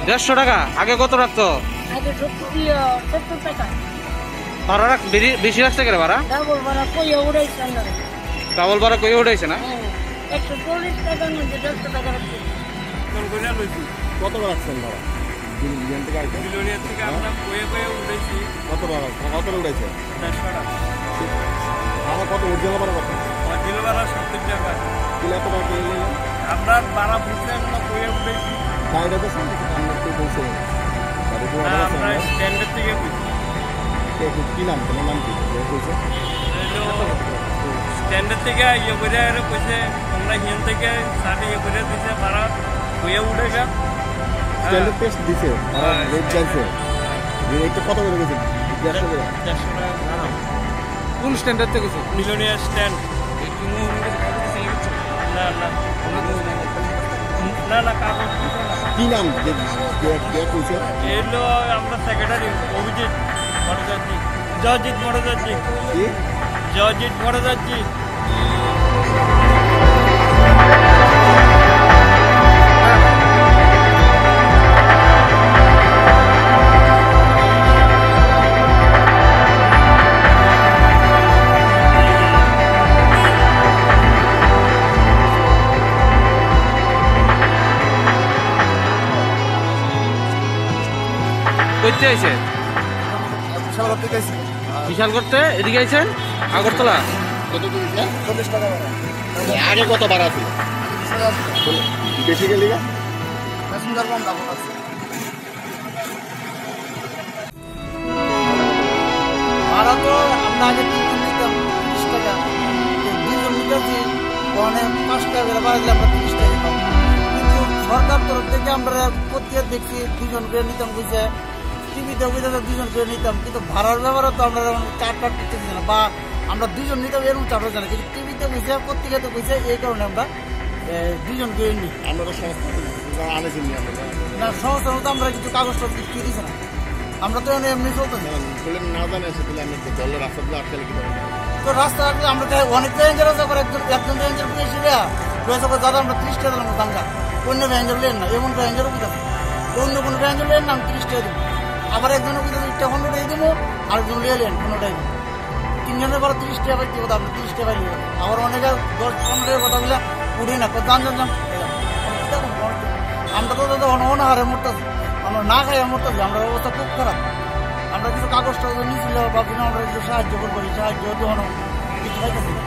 150 টাকা। আগে কত রাখতো? আগে 70 টাকা। ভাড়া বেশি রাখছে কেন ভাড়া? ডাবল ভাড়া কইয়া উড়াইছে আমরা। ডাবল ভাড়া কইয়া উঠাইছে না? 140 টাকার মধ্যে 150 টাকা রাখছি। কত রাখছেন ভাড়া? বিলিয়ন থেকে আইছে? বিলিয়নের থেকে আমরা কয়ে উঠেছি। কত ভাড়া? কত উঠাইছে? 150 টাকা। ভাড়া কত? অরিজিনাল ভাড়া কত? অরিজিনাল ভাড়া 70 টাকা। কিলো এত টাকা পেয়ে নিলেন? আমরা ভাড়া বুঝতে আমরা কয়ে উঠেছি। গাড়িটা তো আমরা তো বলছে আমরা স্ট্যান্ডার্ড থেকে কি নাম? তোমার নাম কি? স্ট্যান্ডার্ড থেকে ইয়ে করে কইছে আমরা হিন থেকে সাথে ইয়ে করে দিছে ভাড়া কয়ে উঠে গা। স্ট্যান্ডার্ড টেস্ট দিছে আর রেট চাইছে। রেটটা কত করে গেছে? 150 টাকা। কোন স্ট্যান্ডার্ড থেকে? Millionaire stand. না না না না কাগজ কি নাম কইছে? এলো আমরা সেক্রেটারি অভিজিৎ ভট্টাচার্য। জয়জিৎ ভট্টাচার্য। কি? জয়জিৎ ভট্টাচার্য। কইতে আইছে? বিশাল করতে এদিকে আইছেন? আগরতলা কত কইছে? 40 টাকা ভাড়া। আগে কত ভাড়া ছিল? বেশি গেলি না? প্যাসেঞ্জার কম দাম আছে। ভাড়া তো আমরা আগে 3 নিতাম 30 টাকা। 2জন নিতেছি ওখানে 5 টাকা করে বাড়াইলে আমরা 30 টাকা পাবো। কিন্তু সরকার তরফ থেকে আমরা প্রত্যেক দেখছি 2জন করে নিতাম কইছে। টিভিতে বুঝতে 2জন করে নিতাম, কিন্তু ভাড়ার ব্যাপারে তো আমরা চার্টার করতেছি না, বা আমরা 2জন নিতাম এরকম চার্টার জানি, কিন্তু টিভিতে বুঝে পত্রিকাতে বুঝে এই কারণে আমরা 2জন করে নিই। আমরা তো সংস্থা আনেছেন না সমস্যা মতো আমরা কিছু কাগজপত্র কিছু দিচ্ছি না, আমরা তো এমনি চলতেছি না জানে এসে তাহলে আমি জলের রাস্তাগুলো আটকালে কি তো রাস্তা আটলে আমরা অনেক রেঞ্জের আছে, একজন রেঞ্জের পেয়েছি দাদা আমরা 30 টাকা দিলাম দাঙ্গা, অন্য রেঞ্জের লেন না, এমন রেঞ্জের বুঝতে অন্য কোনো রেঞ্জের লেন না আমি 30 টাকা দেবো, আবার একজনের বুঝতে 15 টাকা দেবো, আরেকজন লিয়ে লেন 15 টাকা দেবো, 3 জনের পরে 30 টাকা পাইতে কথা আমরা 30 টাকা নিয়ে আবার অনেকে 10-15 টাকা কথা বলে উঠি না জান আমরা তো অনাহারে মরতেছি, আমরা না খাই মরতেছি, আমরা অবস্থা খুব খারাপ। আমরা কিছু কাগজ টাগজ নিয়েছিল ভাবছিলাম আমরা একটু সাহায্য করবো, সাহায্য কিছু পাইতেছি না।